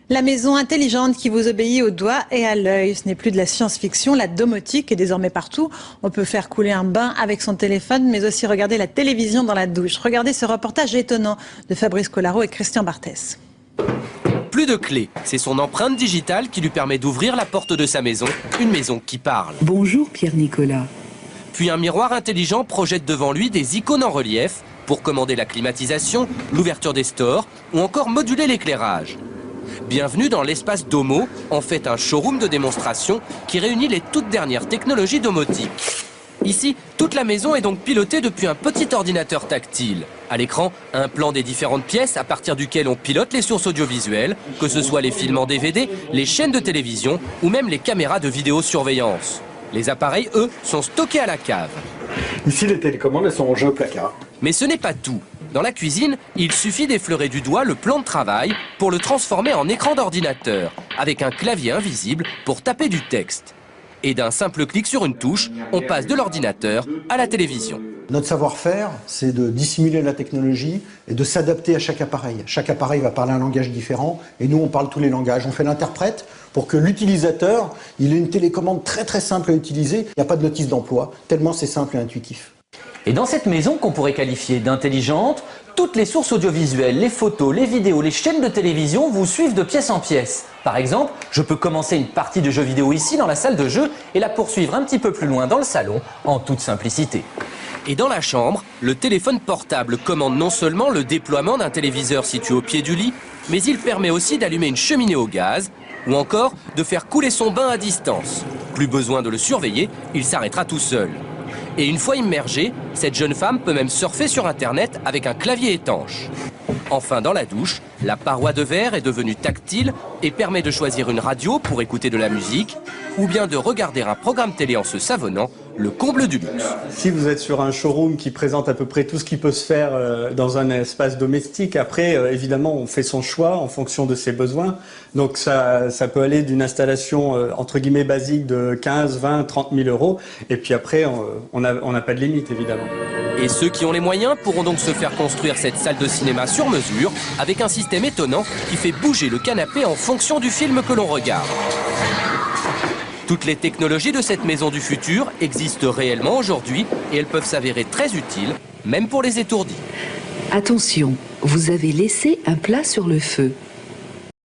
La maison intelligente qui vous obéit au doigt et à l'œil. Ce n'est plus de la science-fiction, la domotique est désormais partout. On peut faire couler un bain avec son téléphone, mais aussi regarder la télévision dans la douche. Regardez ce reportage étonnant de Fabrice Collaro et Christian Barthès. Plus de clé, c'est son empreinte digitale qui lui permet d'ouvrir la porte de sa maison, une maison qui parle. Bonjour Pierre-Nicolas. Puis un miroir intelligent projette devant lui des icônes en relief pour commander la climatisation, l'ouverture des stores ou encore moduler l'éclairage. Bienvenue dans l'espace Domo, en fait un showroom de démonstration qui réunit les toutes dernières technologies domotiques. Ici, toute la maison est donc pilotée depuis un petit ordinateur tactile. À l'écran, un plan des différentes pièces à partir duquel on pilote les sources audiovisuelles, que ce soit les films en DVD, les chaînes de télévision ou même les caméras de vidéosurveillance. Les appareils, eux, sont stockés à la cave. Ici, les télécommandes, elles sont rangées au placard. Mais ce n'est pas tout. Dans la cuisine, il suffit d'effleurer du doigt le plan de travail pour le transformer en écran d'ordinateur, avec un clavier invisible pour taper du texte. Et d'un simple clic sur une touche, on passe de l'ordinateur à la télévision. Notre savoir-faire, c'est de dissimuler la technologie et de s'adapter à chaque appareil. Chaque appareil va parler un langage différent et nous, on parle tous les langages. On fait l'interprète pour que l'utilisateur, il ait une télécommande très très simple à utiliser. Il n'y a pas de notice d'emploi, tellement c'est simple et intuitif. Et dans cette maison qu'on pourrait qualifier d'intelligente, toutes les sources audiovisuelles, les photos, les vidéos, les chaînes de télévision vous suivent de pièce en pièce. Par exemple, je peux commencer une partie de jeu vidéo ici dans la salle de jeu et la poursuivre un petit peu plus loin dans le salon en toute simplicité. Et dans la chambre, le téléphone portable commande non seulement le déploiement d'un téléviseur situé au pied du lit, mais il permet aussi d'allumer une cheminée au gaz ou encore de faire couler son bain à distance. Plus besoin de le surveiller, il s'arrêtera tout seul. Et une fois immergée, cette jeune femme peut même surfer sur Internet avec un clavier étanche. Enfin, dans la douche, la paroi de verre est devenue tactile et permet de choisir une radio pour écouter de la musique ou bien de regarder un programme télé en se savonnant, le comble du luxe. Si vous êtes sur un showroom qui présente à peu près tout ce qui peut se faire dans un espace domestique, après, évidemment, on fait son choix en fonction de ses besoins. Donc ça peut aller d'une installation entre guillemets basique de 15, 20, 30 000 euros. Et puis après, on n'a pas de limite, évidemment. Et ceux qui ont les moyens pourront donc se faire construire cette salle de cinéma sur mesure avec un système étonnant qui fait bouger le canapé en fonction du film que l'on regarde. Toutes les technologies de cette maison du futur existent réellement aujourd'hui et elles peuvent s'avérer très utiles, même pour les étourdis. Attention, vous avez laissé un plat sur le feu.